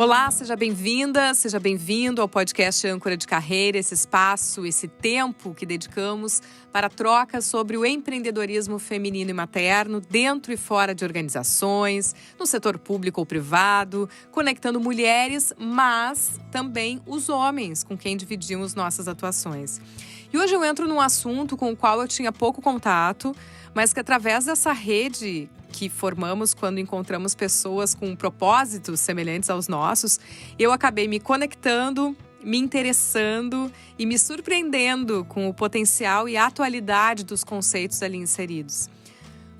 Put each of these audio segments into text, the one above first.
Olá, seja bem-vinda, seja bem-vindo ao podcast Âncora de Carreira, esse espaço, esse tempo que dedicamos para trocas sobre o empreendedorismo feminino e materno dentro e fora de organizações, no setor público ou privado, conectando mulheres, mas também os homens com quem dividimos nossas atuações. E hoje eu entro num assunto com o qual eu tinha pouco contato, mas que através dessa rede que formamos quando encontramos pessoas com propósitos semelhantes aos nossos, eu acabei me conectando, me interessando e me surpreendendo com o potencial e a atualidade dos conceitos ali inseridos.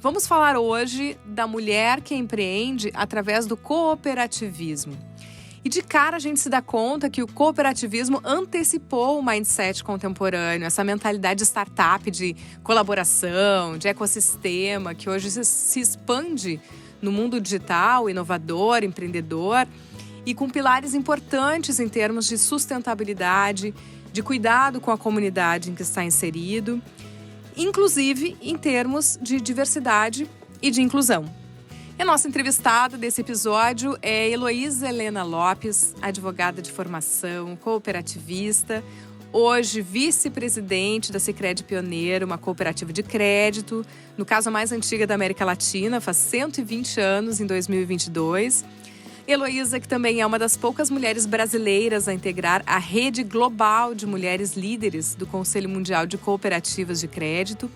Vamos falar hoje da mulher que empreende através do cooperativismo. E de cara a gente se dá conta que o cooperativismo antecipou o mindset contemporâneo, essa mentalidade startup de colaboração, de ecossistema, que hoje se expande no mundo digital, inovador, empreendedor, e com pilares importantes em termos de sustentabilidade, de cuidado com a comunidade em que está inserido, inclusive em termos de diversidade e de inclusão. E a nossa entrevistada desse episódio é Heloísa Helena Lopes, advogada de formação, cooperativista, hoje vice-presidente da Sicredi Pioneiro, uma cooperativa de crédito, no caso a mais antiga da América Latina, faz 120 anos em 2022. Heloísa, que também é uma das poucas mulheres brasileiras a integrar a rede global de mulheres líderes do Conselho Mundial de Cooperativas de Crédito.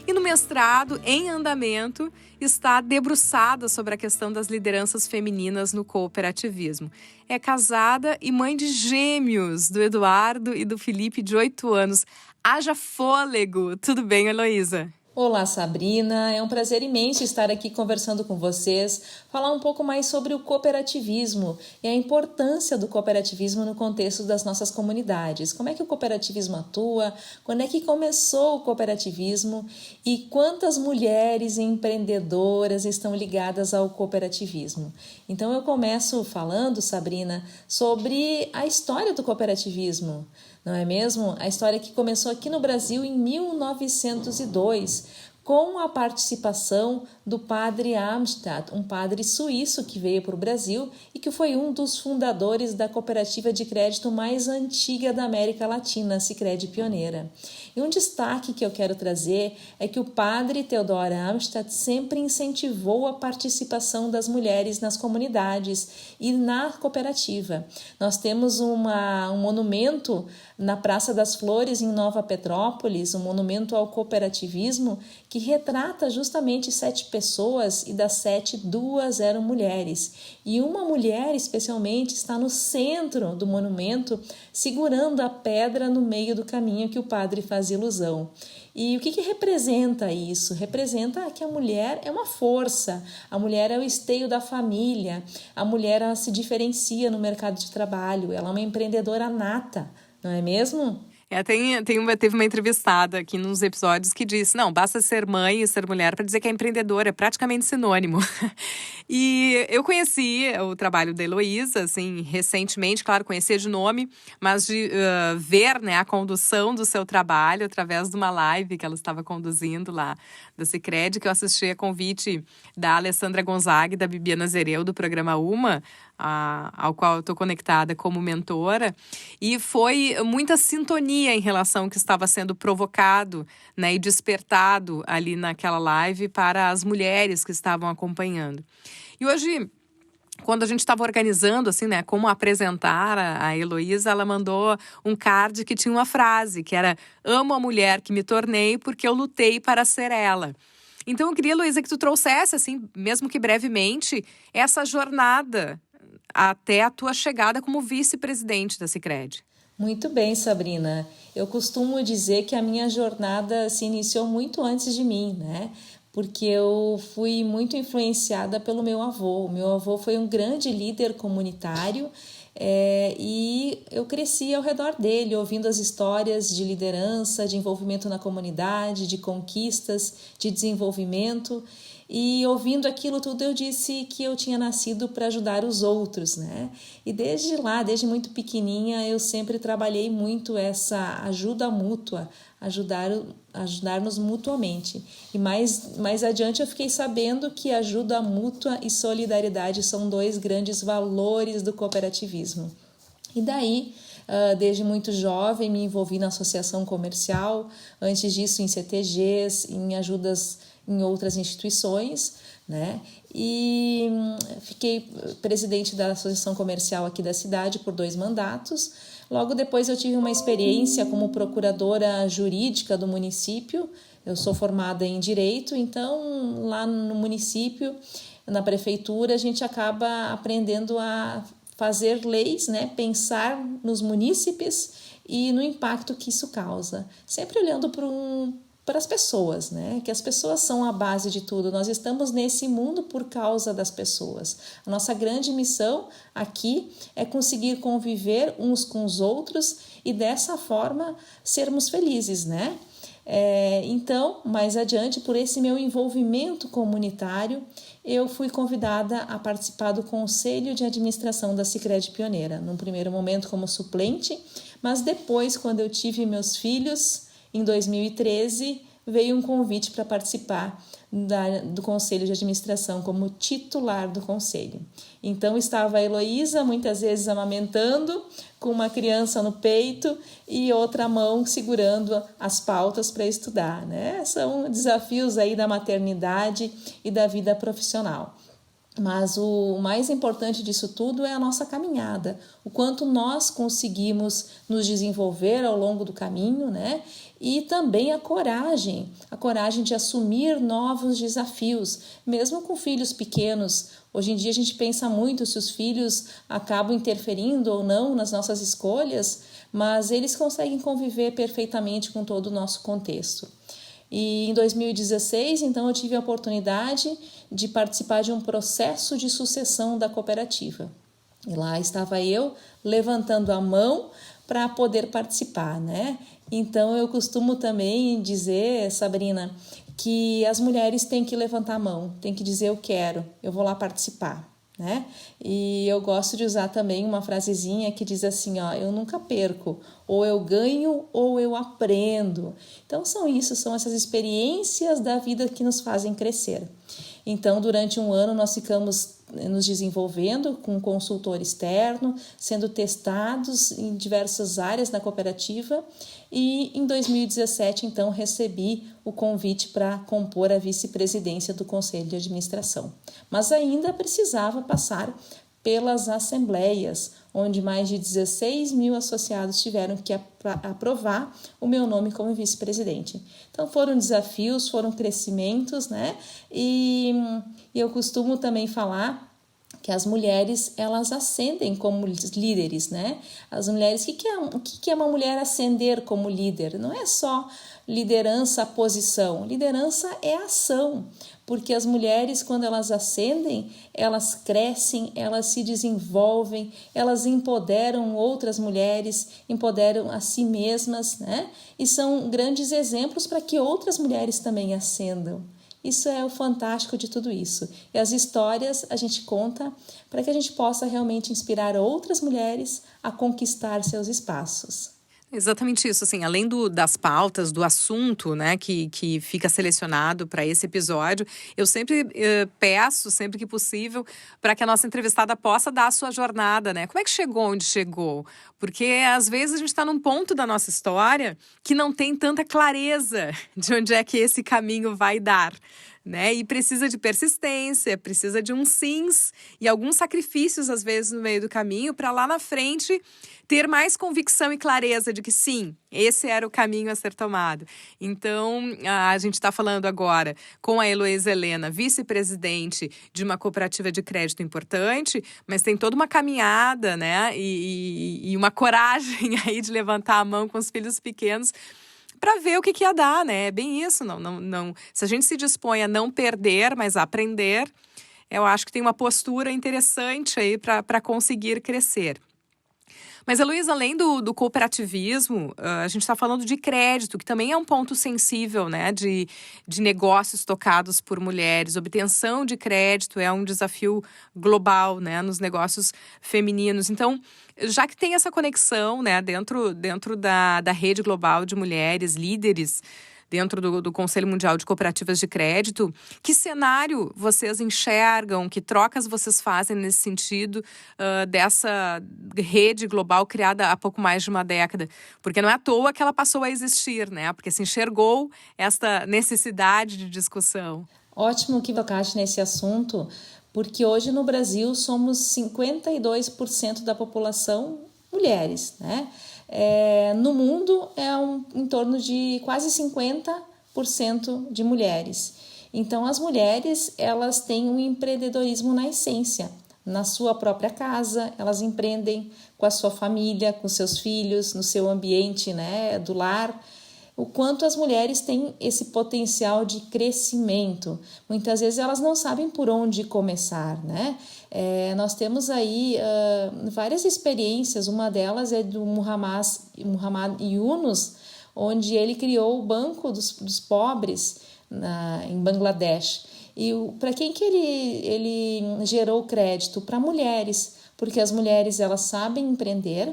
E no mestrado, em andamento, está debruçada sobre a questão das lideranças femininas no cooperativismo. É casada e mãe de gêmeos, do Eduardo e do Felipe, de 8 anos. Haja fôlego! Tudo bem, Heloísa? Olá, Sabrina. É um prazer imenso estar aqui conversando com vocês, falar um pouco mais sobre o cooperativismo e a importância do cooperativismo no contexto das nossas comunidades. Como é que o cooperativismo atua? Quando é que começou o cooperativismo? E quantas mulheres empreendedoras estão ligadas ao cooperativismo? Então eu começo falando, Sabrina, sobre a história do cooperativismo. Não é mesmo? A história que começou aqui no Brasil em 1902, com a participação do padre Amstadt, um padre suíço que veio para o Brasil e que foi um dos fundadores da cooperativa de crédito mais antiga da América Latina, a Sicredi Pioneira. E um destaque que eu quero trazer é que o padre Theodor Amstadt sempre incentivou a participação das mulheres nas comunidades e na cooperativa. Nós temos um monumento na Praça das Flores, em Nova Petrópolis, um monumento ao cooperativismo, que retrata justamente 7 pessoas e das 7, 2 eram mulheres. E uma mulher, especialmente, está no centro do monumento, segurando a pedra no meio do caminho que o padre faz ilusão. E o que representa isso? Representa que a mulher é uma força, a mulher é o esteio da família, a mulher ela se diferencia no mercado de trabalho, ela é uma empreendedora nata, não é mesmo? Teve uma entrevistada aqui nos episódios que disse, não, basta ser mãe e ser mulher para dizer que é empreendedora, é praticamente sinônimo. E eu conheci o trabalho da Heloísa, assim, recentemente, claro, conhecia de nome, mas de ver, né, a condução do seu trabalho através de uma live que ela estava conduzindo lá da Sicredi, que eu assisti a convite da Alessandra Gonzaga e da Bibiana Zereu, do programa Uma, ao qual eu estou conectada como mentora, e foi muita sintonia em relação ao que estava sendo provocado, né, e despertado ali naquela live para as mulheres que estavam acompanhando. E hoje, quando a gente estava organizando, assim, né, como apresentar a Heloísa, ela mandou um card que tinha uma frase, que era: amo a mulher que me tornei porque eu lutei para ser ela. Então eu queria, Heloísa, que tu trouxesse, assim, mesmo que brevemente, essa jornada até a tua chegada como vice-presidente da Sicredi. Muito bem, Sabrina. Eu costumo dizer que a minha jornada se iniciou muito antes de mim, né? Porque eu fui muito influenciada pelo meu avô. O meu avô foi um grande líder comunitário e eu cresci ao redor dele, ouvindo as histórias de liderança, de envolvimento na comunidade, de conquistas, de desenvolvimento. E ouvindo aquilo tudo, eu disse que eu tinha nascido para ajudar os outros, né? E desde lá, desde muito pequenininha, eu sempre trabalhei muito essa ajuda mútua, ajudar-nos mutuamente. E mais adiante eu fiquei sabendo que ajuda mútua e solidariedade são 2 grandes valores do cooperativismo. E daí, desde muito jovem, me envolvi na associação comercial, antes disso em CTGs, em ajudas em outras instituições, né? E fiquei presidente da associação comercial aqui da cidade por 2 mandatos. Logo depois eu tive uma experiência como procuradora jurídica do município. Eu sou formada em Direito, então lá no município, na prefeitura, a gente acaba aprendendo a fazer leis, né? Pensar nos munícipes e no impacto que isso causa. Sempre olhando para as pessoas, né? Que as pessoas são a base de tudo. Nós estamos nesse mundo por causa das pessoas. A nossa grande missão aqui é conseguir conviver uns com os outros e dessa forma sermos felizes, né? Então, mais adiante, por esse meu envolvimento comunitário, eu fui convidada a participar do Conselho de Administração da Sicredi Pioneira, num primeiro momento como suplente, mas depois, quando eu tive meus filhos, em 2013, veio um convite para participar do Conselho de Administração como titular do Conselho. Então estava a Heloísa, muitas vezes amamentando, com uma criança no peito e outra mão segurando as pautas para estudar, né? São desafios aí da maternidade e da vida profissional. Mas o mais importante disso tudo é a nossa caminhada, o quanto nós conseguimos nos desenvolver ao longo do caminho, né? E também a coragem de assumir novos desafios, mesmo com filhos pequenos. Hoje em dia a gente pensa muito se os filhos acabam interferindo ou não nas nossas escolhas, mas eles conseguem conviver perfeitamente com todo o nosso contexto. E em 2016, então, eu tive a oportunidade de participar de um processo de sucessão da cooperativa. E lá estava eu levantando a mão para poder participar, né? Então, eu costumo também dizer, Sabrina, que as mulheres têm que levantar a mão, têm que dizer eu quero, eu vou lá participar, né? E eu gosto de usar também uma frasezinha que diz assim, ó, eu nunca perco, ou eu ganho ou eu aprendo. Então são essas experiências da vida que nos fazem crescer. Então durante um ano nós ficamos nos desenvolvendo com um consultor externo, sendo testados em diversas áreas na cooperativa e em 2017 então recebi o convite para compor a vice-presidência do Conselho de Administração. Mas ainda precisava passar pelas assembleias, onde mais de 16 mil associados tiveram que aprovar o meu nome como vice-presidente. Então foram desafios, foram crescimentos, né? E eu costumo também falar que as mulheres, elas ascendem como líderes, né? As mulheres, o que é uma mulher ascender como líder? Não é só liderança, posição. Liderança é ação, porque as mulheres, quando elas ascendem, elas crescem, elas se desenvolvem, elas empoderam outras mulheres, empoderam a si mesmas, né? E são grandes exemplos para que outras mulheres também ascendam. Isso é o fantástico de tudo isso. E as histórias a gente conta para que a gente possa realmente inspirar outras mulheres a conquistar seus espaços. Exatamente isso, assim, além das pautas, do assunto, né, que fica selecionado para esse episódio, eu sempre peço, sempre que possível, para que a nossa entrevistada possa dar a sua jornada, né? Como é que chegou onde chegou? Porque às vezes a gente está num ponto da nossa história que não tem tanta clareza de onde é que esse caminho vai dar, né? E precisa de persistência, precisa de uns sims e alguns sacrifícios, às vezes, no meio do caminho, para lá na frente ter mais convicção e clareza de que sim, esse era o caminho a ser tomado. Então, a gente está falando agora com a Heloísa Helena, vice-presidente de uma cooperativa de crédito importante, mas tem toda uma caminhada, né? E uma coragem aí de levantar a mão com os filhos pequenos para ver o que ia dar, né? É bem isso. Não. Se a gente se dispõe a não perder, mas a aprender, eu acho que tem uma postura interessante aí para conseguir crescer. Mas, Heloísa, além do cooperativismo, a gente está falando de crédito, que também é um ponto sensível, né, de negócios tocados por mulheres. Obtenção de crédito é um desafio global, né, nos negócios femininos. Então, já que tem essa conexão, né, dentro da rede global de mulheres líderes, dentro do Conselho Mundial de Cooperativas de Crédito, que cenário vocês enxergam, que trocas vocês fazem nesse sentido dessa rede global criada há pouco mais de uma década? Porque não é à toa que ela passou a existir, né? Porque se enxergou esta necessidade de discussão. Ótimo que tocaste nesse assunto, porque hoje no Brasil somos 52% da população mulheres, né? No mundo em torno de quase 50% de mulheres. Então as mulheres, elas têm um empreendedorismo na essência. Na sua própria casa, elas empreendem com a sua família, com seus filhos, no seu ambiente, né, do lar. O quanto as mulheres têm esse potencial de crescimento. Muitas vezes elas não sabem por onde começar, né? Nós temos aí várias experiências, uma delas é do Muhammad Yunus, onde ele criou o Banco dos Pobres em Bangladesh. E para quem que ele gerou crédito? Para mulheres, porque as mulheres elas sabem empreender,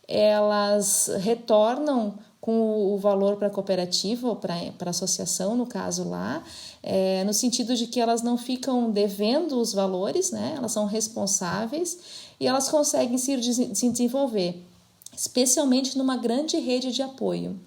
elas retornam com o valor para a cooperativa ou para a associação, no caso lá, no sentido de que elas não ficam devendo os valores, né? Elas são responsáveis e elas conseguem se desenvolver, especialmente numa grande rede de apoio.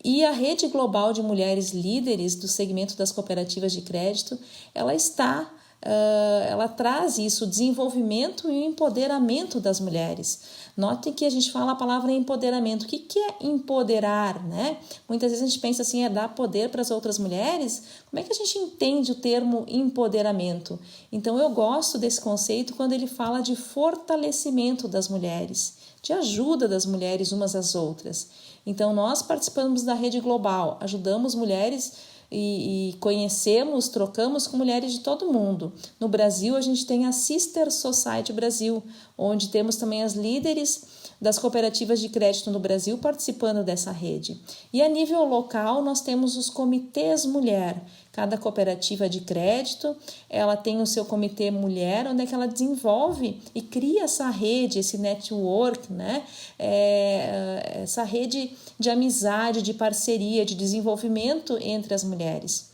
E a rede global de mulheres líderes do segmento das cooperativas de crédito, ela traz isso, desenvolvimento e o empoderamento das mulheres. Notem que a gente fala a palavra empoderamento. O que é empoderar, né? Muitas vezes a gente pensa assim, dar poder para as outras mulheres. Como é que a gente entende o termo empoderamento? Então eu gosto desse conceito quando ele fala de fortalecimento das mulheres, de ajuda das mulheres umas às outras. Então nós participamos da rede global, ajudamos mulheres e conhecemos, trocamos com mulheres de todo mundo. No Brasil, a gente tem a Sister Society Brasil, onde temos também as líderes das cooperativas de crédito no Brasil participando dessa rede. E a nível local, nós temos os comitês mulher. Cada cooperativa de crédito, ela tem o seu comitê mulher, onde é que ela desenvolve e cria essa rede, esse network, né? Essa rede de amizade, de parceria, de desenvolvimento entre as mulheres.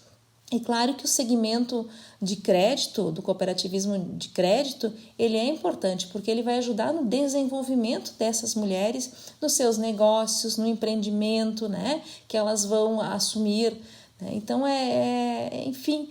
E claro que o segmento de crédito, do cooperativismo de crédito, ele é importante porque ele vai ajudar no desenvolvimento dessas mulheres, nos seus negócios, no empreendimento, né, que elas vão assumir. Então, enfim,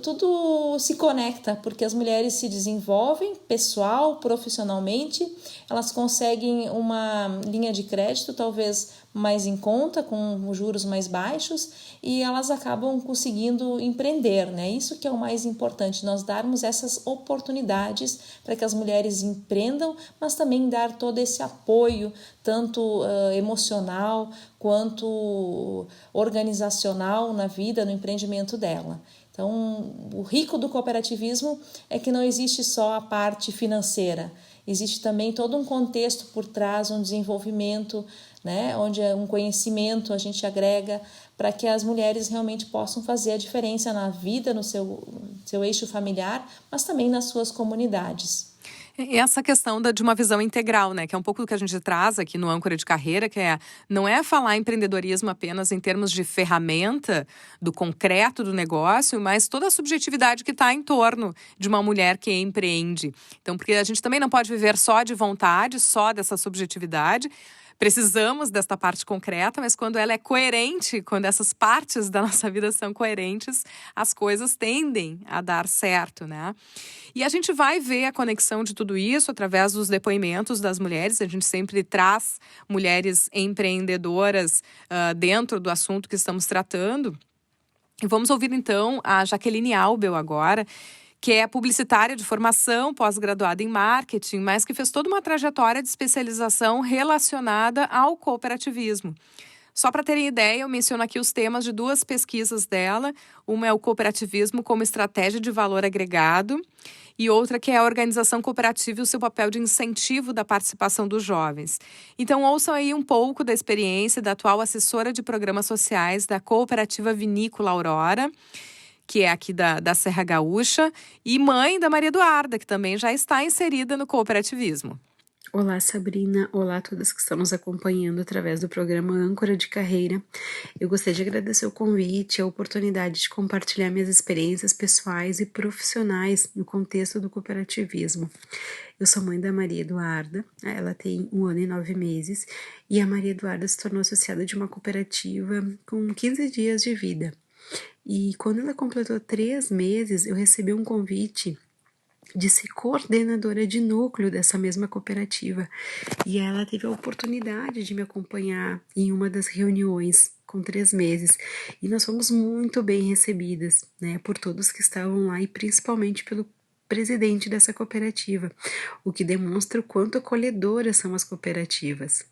tudo se conecta, porque as mulheres se desenvolvem pessoal, profissionalmente, elas conseguem uma linha de crédito talvez mais em conta, com juros mais baixos, e elas acabam conseguindo empreender, né? Isso que é o mais importante, nós darmos essas oportunidades para que as mulheres empreendam, mas também dar todo esse apoio, tanto emocional quanto organizacional na vida, no empreendimento dela. Então, o rico do cooperativismo é que não existe só a parte financeira, existe também todo um contexto por trás, um desenvolvimento, né, onde é um conhecimento a gente agrega para que as mulheres realmente possam fazer a diferença na vida, no seu eixo familiar, mas também nas suas comunidades. E essa questão de uma visão integral, né? Que é um pouco do que a gente traz aqui no Âncora de Carreira, que não é falar empreendedorismo apenas em termos de ferramenta, do concreto do negócio, mas toda a subjetividade que está em torno de uma mulher que empreende. Então, porque a gente também não pode viver só de vontade, só dessa subjetividade. Precisamos desta parte concreta, mas quando ela é coerente, quando essas partes da nossa vida são coerentes, as coisas tendem a dar certo, né? E a gente vai ver a conexão de tudo isso através dos depoimentos das mulheres. A gente sempre traz mulheres empreendedoras dentro do assunto que estamos tratando. E vamos ouvir então a Jaqueline Albel agora, que é publicitária de formação, pós-graduada em marketing, mas que fez toda uma trajetória de especialização relacionada ao cooperativismo. Só para terem ideia, eu menciono aqui os temas de 2 pesquisas dela. Uma é o cooperativismo como estratégia de valor agregado e outra que é a organização cooperativa e o seu papel de incentivo da participação dos jovens. Então, ouçam aí um pouco da experiência da atual assessora de programas sociais da Cooperativa Vinícola Aurora, que é aqui da Serra Gaúcha, e mãe da Maria Eduarda, que também já está inserida no cooperativismo. Olá, Sabrina. Olá a todas que estão nos acompanhando através do programa Âncora de Carreira. Eu gostaria de agradecer o convite, a oportunidade de compartilhar minhas experiências pessoais e profissionais no contexto do cooperativismo. Eu sou mãe da Maria Eduarda, ela tem 1 ano e 9 meses, e a Maria Eduarda se tornou associada de uma cooperativa com 15 dias de vida. E quando ela completou 3 meses, eu recebi um convite de ser coordenadora de núcleo dessa mesma cooperativa. E ela teve a oportunidade de me acompanhar em uma das reuniões com 3 meses. E nós fomos muito bem recebidas, né, por todos que estavam lá e principalmente pelo presidente dessa cooperativa, o que demonstra o quanto acolhedoras são as cooperativas.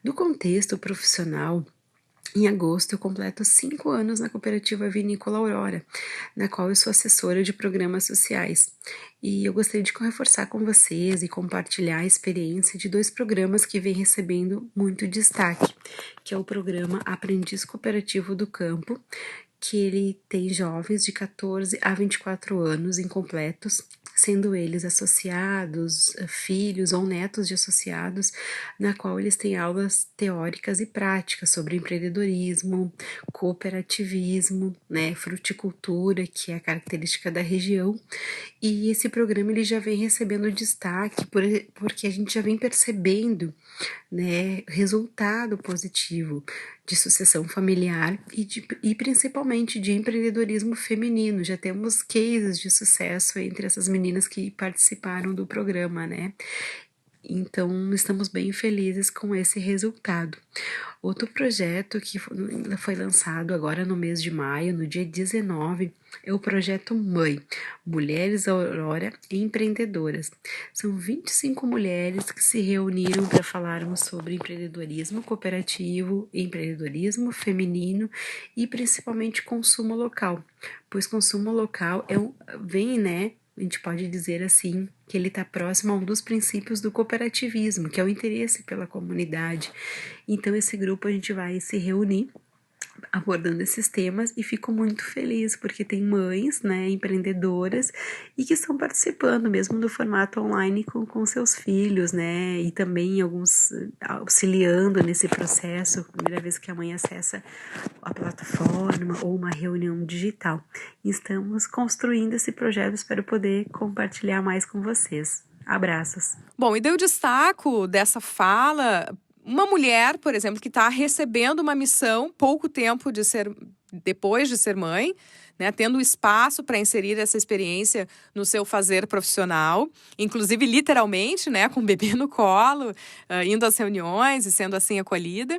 No contexto profissional, em agosto, eu completo 5 anos na Cooperativa Vinícola Aurora, na qual eu sou assessora de programas sociais. E eu gostaria de reforçar com vocês e compartilhar a experiência de 2 programas que vêm recebendo muito destaque, que é o programa Aprendiz Cooperativo do Campo, que ele tem jovens de 14 a 24 anos incompletos, sendo eles associados, filhos ou netos de associados, na qual eles têm aulas teóricas e práticas sobre empreendedorismo, cooperativismo, né, fruticultura, que é a característica da região. E esse programa ele já vem recebendo destaque porque a gente já vem percebendo, né, resultado positivo de sucessão familiar e principalmente de empreendedorismo feminino. Já temos cases de sucesso entre essas meninas que participaram do programa, né? Então, estamos bem felizes com esse resultado. Outro projeto que foi lançado agora no mês de maio, no dia 19, é o projeto Mãe, Mulheres Aurora Empreendedoras. São 25 mulheres que se reuniram para falarmos sobre empreendedorismo cooperativo, empreendedorismo feminino e principalmente consumo local, pois consumo local a gente pode dizer assim, que ele está próximo a um dos princípios do cooperativismo, que é o interesse pela comunidade. Então, esse grupo a gente vai se reunir abordando esses temas e fico muito feliz porque tem mães, né, empreendedoras e que estão participando mesmo do formato online com seus filhos, né, e também alguns auxiliando nesse processo, primeira vez que a mãe acessa a plataforma ou uma reunião digital. Estamos construindo esse projeto, espero poder compartilhar mais com vocês. Abraços. Bom, e daí eu destaco dessa fala uma mulher, por exemplo, que está recebendo uma missão pouco tempo depois de ser mãe, né, tendo espaço para inserir essa experiência no seu fazer profissional, inclusive literalmente, né, com o bebê no colo, indo às reuniões e sendo assim acolhida.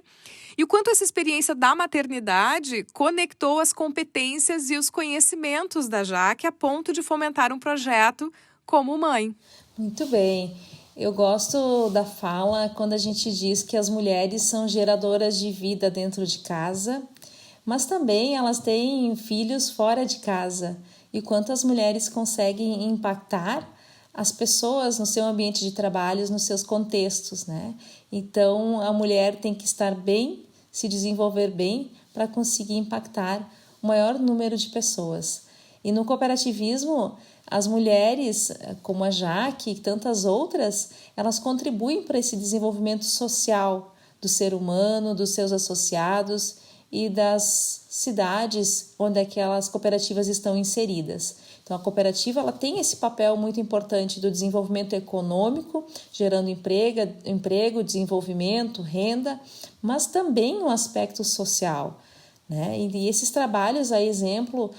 E o quanto essa experiência da maternidade conectou as competências e os conhecimentos da Jaque a ponto de fomentar um projeto como mãe. Muito bem. Eu gosto da fala quando a gente diz que as mulheres são geradoras de vida dentro de casa, mas também elas têm filhos fora de casa. E quanto as mulheres conseguem impactar as pessoas no seu ambiente de trabalho, nos seus contextos, né? Então, a mulher tem que estar bem, se desenvolver bem, para conseguir impactar o maior número de pessoas. E no cooperativismo, as mulheres, como a Jaque e tantas outras, elas contribuem para esse desenvolvimento social do ser humano, dos seus associados e das cidades onde aquelas cooperativas estão inseridas. Então, a cooperativa ela tem esse papel muito importante do desenvolvimento econômico, gerando emprego, desenvolvimento, renda, mas também um aspecto social, né? E esses trabalhos, a exemplo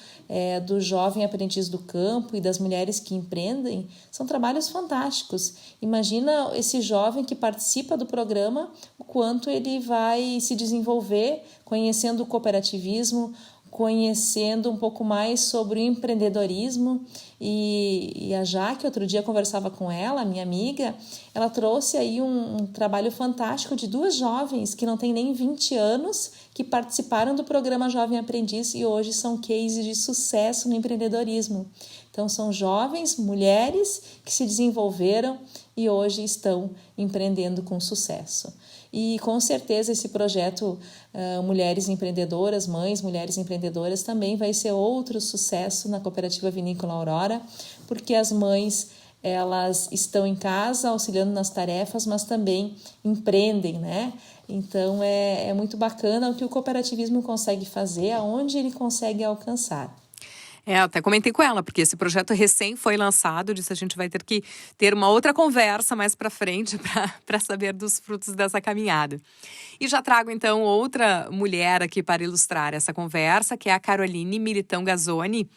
do jovem aprendiz do campo e das mulheres que empreendem, são trabalhos fantásticos. Imagina esse jovem que participa do programa, o quanto ele vai se desenvolver conhecendo o cooperativismo, conhecendo um pouco mais sobre o empreendedorismo. E a Jaque, outro dia conversava com ela, minha amiga, ela trouxe aí um trabalho fantástico de 2 jovens que não têm nem 20 anos, que participaram do programa Jovem Aprendiz e hoje são cases de sucesso no empreendedorismo. Então são jovens, mulheres que se desenvolveram e hoje estão empreendendo com sucesso. E com certeza esse projeto Mulheres Empreendedoras, Mães Mulheres Empreendedoras, também vai ser outro sucesso na Cooperativa Vinícola Aurora, porque as mães, elas estão em casa auxiliando nas tarefas, mas também empreendem, né? Então é muito bacana o que o cooperativismo consegue fazer, aonde ele consegue alcançar. Eu até comentei com ela, porque esse projeto recém foi lançado, disse a gente vai ter que ter uma outra conversa mais para frente para saber dos frutos dessa caminhada. E já trago então outra mulher aqui para ilustrar essa conversa, que é a Caroline Militão Gazzoni,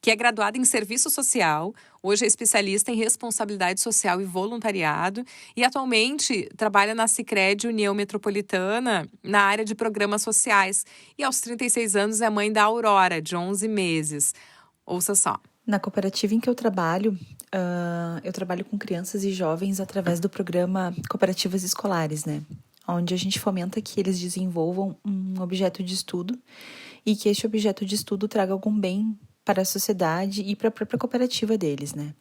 que é graduada em Serviço Social, hoje é especialista em Responsabilidade Social e Voluntariado e atualmente trabalha na Sicredi União Metropolitana na área de programas sociais. E aos 36 anos é mãe da Aurora, de 11 meses. Ouça só. Na cooperativa em que eu trabalho com crianças e jovens através do programa Cooperativas Escolares, né? Onde a gente fomenta que eles desenvolvam um objeto de estudo e que este objeto de estudo traga algum bem para a sociedade e para a própria cooperativa deles, né?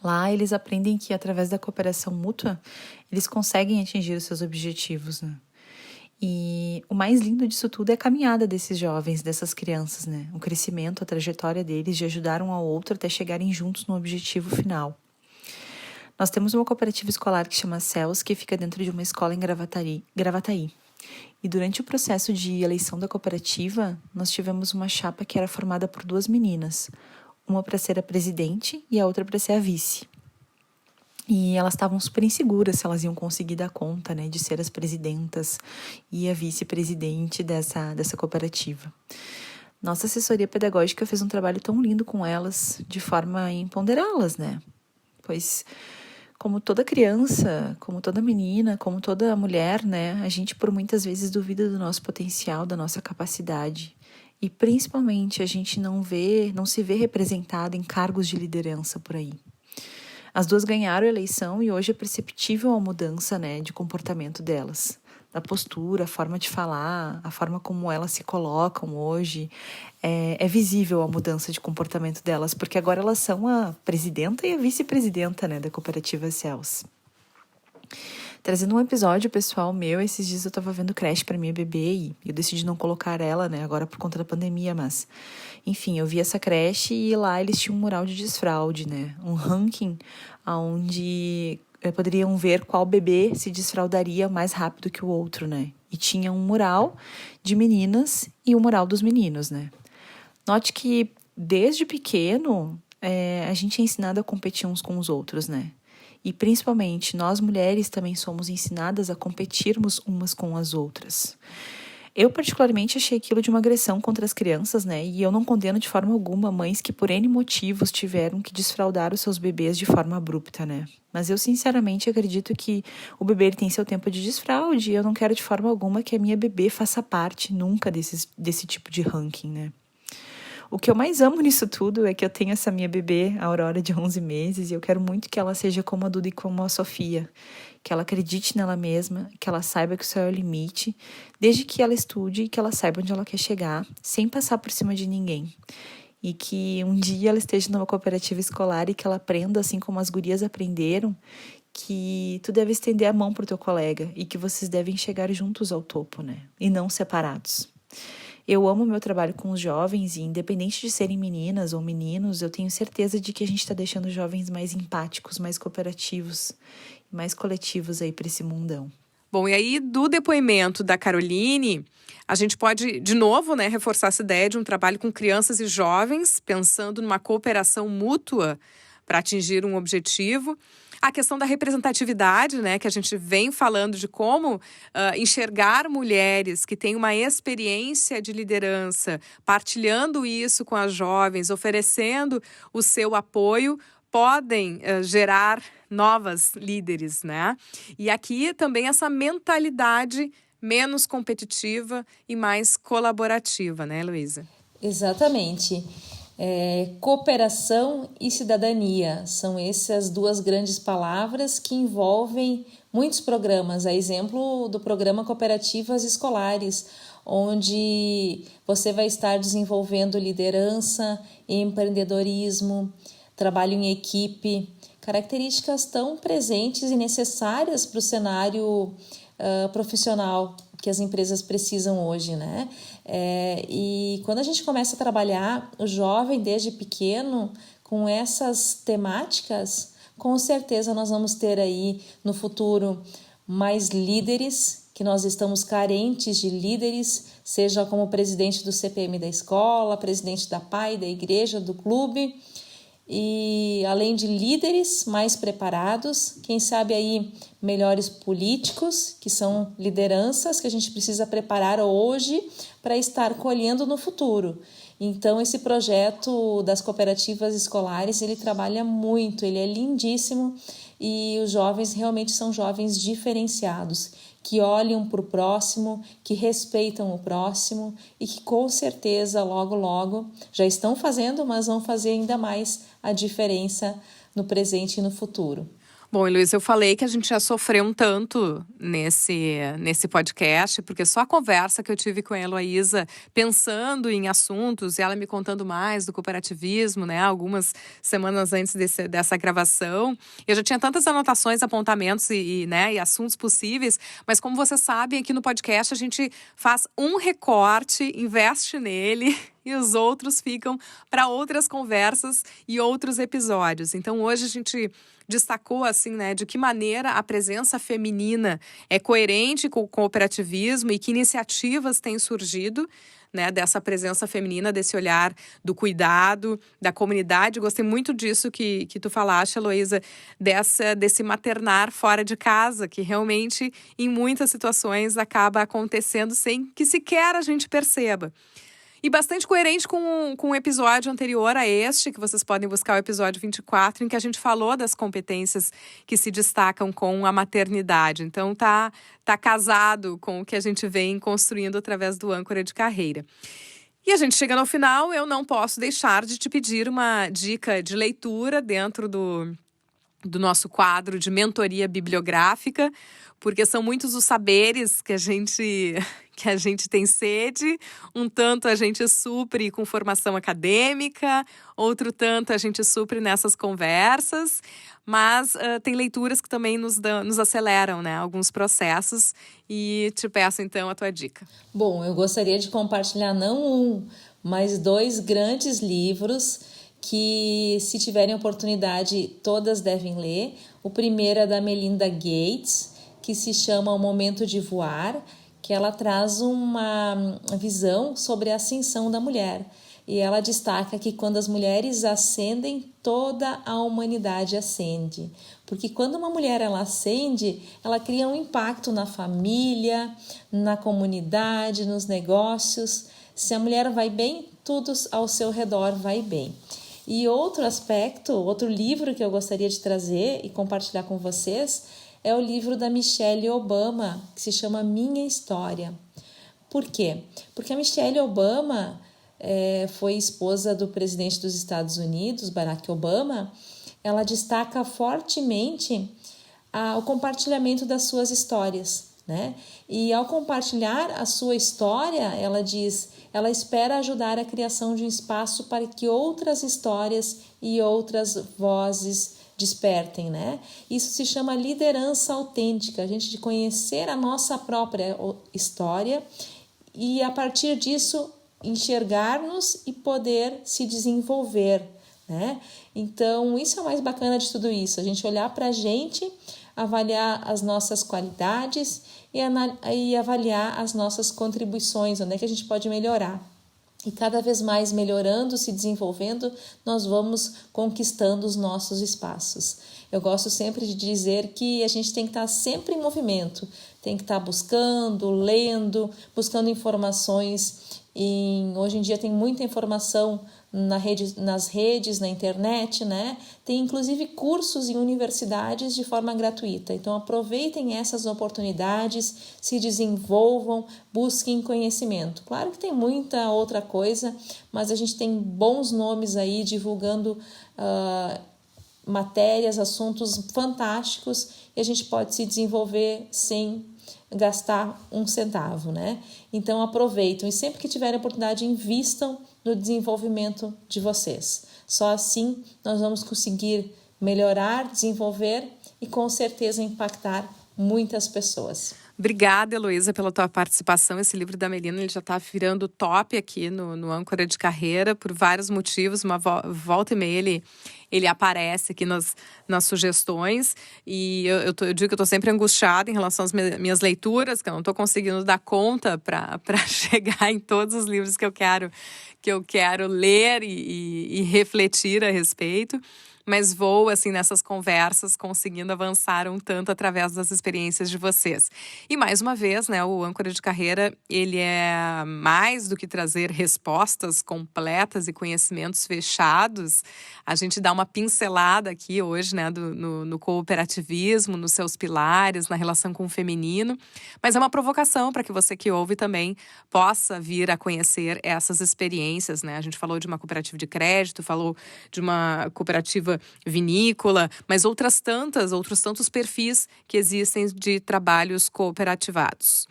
Lá eles aprendem que através da cooperação mútua eles conseguem atingir os seus objetivos, né? E o mais lindo disso tudo é a caminhada desses jovens, dessas crianças, né? O crescimento, a trajetória deles de ajudar um ao outro até chegarem juntos no objetivo final. Nós temos uma cooperativa escolar que chama CELS, que fica dentro de uma escola em Gravataí. E durante o processo de eleição da cooperativa, nós tivemos uma chapa que era formada por 2 meninas, uma para ser a presidente e a outra para ser a vice. E elas estavam super inseguras se elas iam conseguir dar conta, né, de ser as presidentas e a vice-presidente dessa cooperativa. Nossa assessoria pedagógica fez um trabalho tão lindo com elas, de forma a empoderá-las, né? Pois, como toda criança, como toda menina, como toda mulher, né, a gente por muitas vezes duvida do nosso potencial, da nossa capacidade. E principalmente a gente não se vê representada em cargos de liderança por aí. As 2 ganharam a eleição e hoje é perceptível a mudança, né, de comportamento delas. Da postura, a forma de falar, a forma como elas se colocam hoje. É visível a mudança de comportamento delas, porque agora elas são a presidenta e a vice-presidenta, né, da cooperativa CELS. Trazendo um episódio pessoal meu, esses dias eu tava vendo creche para minha bebê e eu decidi não colocar ela, né, agora por conta da pandemia, mas enfim, eu vi essa creche e lá eles tinham um mural de desfraude, né, um ranking onde poderiam ver qual bebê se desfraudaria mais rápido que o outro, né, e tinha um mural de meninas e um mural dos meninos, né. Note que desde pequeno a gente é ensinado a competir uns com os outros, né. E principalmente nós mulheres também somos ensinadas a competirmos umas com as outras. Eu particularmente achei aquilo de uma agressão contra as crianças, né? E eu não condeno de forma alguma mães que por N motivos tiveram que desfraldar os seus bebês de forma abrupta, né? Mas eu sinceramente acredito que o bebê ele tem seu tempo de desfraude e eu não quero de forma alguma que a minha bebê faça parte nunca desse tipo de ranking, né? O que eu mais amo nisso tudo é que eu tenho essa minha bebê, a Aurora, de 11 meses, e eu quero muito que ela seja como a Duda e como a Sofia, que ela acredite nela mesma, que ela saiba que o céu é o limite, desde que ela estude e que ela saiba onde ela quer chegar, sem passar por cima de ninguém. E que um dia ela esteja numa cooperativa escolar e que ela aprenda, assim como as gurias aprenderam, que tu deve estender a mão pro teu colega e que vocês devem chegar juntos ao topo, né? E não separados. Eu amo meu trabalho com os jovens e, independente de serem meninas ou meninos, eu tenho certeza de que a gente está deixando os jovens mais empáticos, mais cooperativos, mais coletivos aí para esse mundão. Bom, e aí do depoimento da Caroline, a gente pode, de novo, né, reforçar essa ideia de um trabalho com crianças e jovens, pensando numa cooperação mútua para atingir um objetivo. A questão da representatividade, né, que a gente vem falando de como enxergar mulheres que têm uma experiência de liderança, partilhando isso com as jovens, oferecendo o seu apoio, podem gerar novas líderes, né? E aqui também essa mentalidade menos competitiva e mais colaborativa, né, Luísa? Exatamente. Cooperação e cidadania são essas duas grandes palavras que envolvem muitos programas, a exemplo do programa Cooperativas Escolares, onde você vai estar desenvolvendo liderança, empreendedorismo, trabalho em equipe, características tão presentes e necessárias para o cenário profissional que as empresas precisam hoje, né? E quando a gente começa a trabalhar o jovem desde pequeno com essas temáticas, com certeza nós vamos ter aí no futuro mais líderes, que nós estamos carentes de líderes, seja como presidente do CPM da escola, presidente da PAI, da igreja, do clube, e além de líderes mais preparados, quem sabe aí melhores políticos, que são lideranças que a gente precisa preparar hoje para estar colhendo no futuro. Então esse projeto das cooperativas escolares, ele trabalha muito, ele é lindíssimo e os jovens realmente são jovens diferenciados, que olham para o próximo, que respeitam o próximo e que com certeza logo, logo já estão fazendo, mas vão fazer ainda mais a diferença no presente e no futuro. Bom, Heloísa, eu falei que a gente já sofreu um tanto nesse podcast, porque só a conversa que eu tive com a Heloísa, pensando em assuntos, e ela me contando mais do cooperativismo, né, algumas semanas antes dessa gravação, eu já tinha tantas anotações, apontamentos e assuntos possíveis, mas como você sabe, aqui no podcast a gente faz um recorte, investe nele e os outros ficam para outras conversas e outros episódios. Então, hoje a gente destacou, assim, né, de que maneira a presença feminina é coerente com o cooperativismo e que iniciativas têm surgido, né, dessa presença feminina, desse olhar do cuidado, da comunidade. Gostei muito disso que tu falaste, Heloísa, desse maternar fora de casa, que realmente, em muitas situações, acaba acontecendo sem que sequer a gente perceba. E bastante coerente com o episódio anterior a este, que vocês podem buscar o episódio 24, em que a gente falou das competências que se destacam com a maternidade. Então, tá casado com o que a gente vem construindo através do Âncora de Carreira. E a gente chega no final, eu não posso deixar de te pedir uma dica de leitura dentro do nosso quadro de mentoria bibliográfica, porque são muitos os saberes que a gente tem sede, um tanto a gente supre com formação acadêmica, outro tanto a gente supre nessas conversas, mas tem leituras que também nos aceleram, né, alguns processos, e te peço então a tua dica. Bom, eu gostaria de compartilhar não mas 2 grandes livros que, se tiverem oportunidade, todas devem ler. O primeiro é da Melinda Gates, que se chama O Momento de Voar, que ela traz uma visão sobre a ascensão da mulher. E ela destaca que quando as mulheres ascendem, toda a humanidade ascende. Porque quando uma mulher ela ascende, ela cria um impacto na família, na comunidade, nos negócios. Se a mulher vai bem, tudo ao seu redor vai bem. E outro aspecto, outro livro que eu gostaria de trazer e compartilhar com vocês é o livro da Michelle Obama, que se chama Minha História. Por quê? Porque a Michelle Obama foi esposa do presidente dos Estados Unidos, Barack Obama. Ela destaca fortemente o compartilhamento das suas histórias, né? E ao compartilhar a sua história, ela espera ajudar a criação de um espaço para que outras histórias e outras vozes despertem, né? Isso se chama liderança autêntica, a gente de conhecer a nossa própria história e a partir disso enxergar-nos e poder se desenvolver, né? Então isso é o mais bacana de tudo isso, a gente olhar para a gente, avaliar as nossas qualidades e avaliar as nossas contribuições, onde é que a gente pode melhorar. E cada vez mais melhorando, se desenvolvendo, nós vamos conquistando os nossos espaços. Eu gosto sempre de dizer que a gente tem que estar sempre em movimento, tem que estar buscando, lendo, buscando informações. Hoje em dia tem muita informação nas redes, na internet, né? Tem inclusive cursos em universidades de forma gratuita. Então aproveitem essas oportunidades, se desenvolvam, busquem conhecimento. Claro que tem muita outra coisa, mas a gente tem bons nomes aí divulgando matérias, assuntos fantásticos, e a gente pode se desenvolver sem gastar um centavo, né? Então aproveitem e sempre que tiverem oportunidade, invistam no desenvolvimento de vocês. Só assim nós vamos conseguir melhorar, desenvolver e com certeza impactar muitas pessoas. Obrigada, Heloísa, pela tua participação. Esse livro da Melina, ele já está virando top aqui no Âncora de Carreira por vários motivos. Uma volta e meia ele aparece aqui nas sugestões. E eu digo que eu estou sempre angustiada em relação às minhas leituras, que eu não estou conseguindo dar conta para chegar em todos os livros que eu quero ler e refletir a respeito. Mas vou, assim, nessas conversas, conseguindo avançar um tanto através das experiências de vocês. E, mais uma vez, né, o Âncora de Carreira, ele é mais do que trazer respostas completas e conhecimentos fechados. A gente dá uma pincelada aqui hoje, né, no cooperativismo, nos seus pilares, na relação com o feminino. Mas é uma provocação para que você que ouve também possa vir a conhecer essas experiências, né? A gente falou de uma cooperativa de crédito, falou de uma cooperativa vinícola, mas outros tantos perfis que existem de trabalhos cooperativados.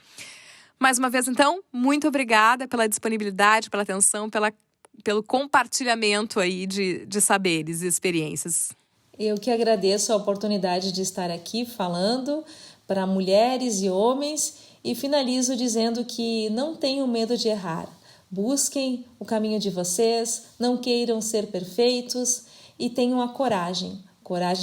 Mais uma vez, então, muito obrigada pela disponibilidade, pela atenção, pelo compartilhamento aí de saberes e experiências. Eu que agradeço a oportunidade de estar aqui falando para mulheres e homens e finalizo dizendo que não tenham medo de errar. Busquem o caminho de vocês, não queiram ser perfeitos, e tenham a coragem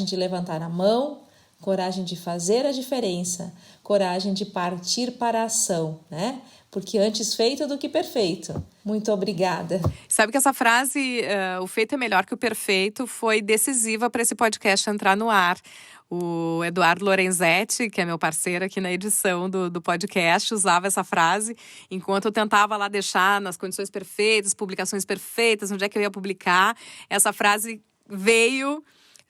de levantar a mão, coragem de fazer a diferença, coragem de partir para a ação, né? Porque antes feito do que perfeito. Muito obrigada. Sabe que essa frase, o feito é melhor que o perfeito, foi decisiva para esse podcast entrar no ar. O Eduardo Lorenzetti, que é meu parceiro aqui na edição do podcast, usava essa frase enquanto eu tentava lá deixar nas condições perfeitas, publicações perfeitas, onde é que eu ia publicar. Essa frase veio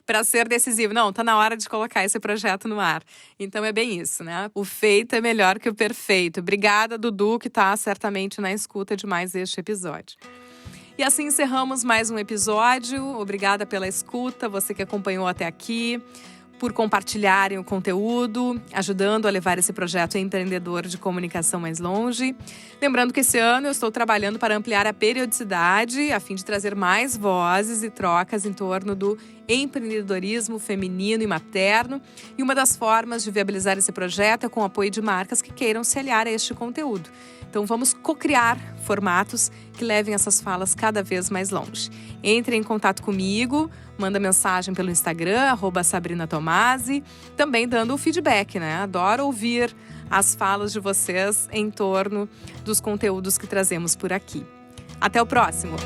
para ser decisivo. Não, tá na hora de colocar esse projeto no ar. Então é bem isso, né? O feito é melhor que o perfeito. Obrigada, Dudu, que tá certamente na escuta de mais este episódio. E assim encerramos mais um episódio. Obrigada pela escuta, você que acompanhou até aqui, por compartilharem o conteúdo, ajudando a levar esse projeto empreendedor de comunicação mais longe. Lembrando que esse ano eu estou trabalhando para ampliar a periodicidade, a fim de trazer mais vozes e trocas em torno do empreendedorismo feminino e materno. E uma das formas de viabilizar esse projeto é com o apoio de marcas que queiram se aliar a este conteúdo. Então vamos co-criar formatos que levem essas falas cada vez mais longe. Entre em contato comigo, manda mensagem pelo Instagram, @SabrinaTomasi, também dando o feedback, né? Adoro ouvir as falas de vocês em torno dos conteúdos que trazemos por aqui. Até o próximo!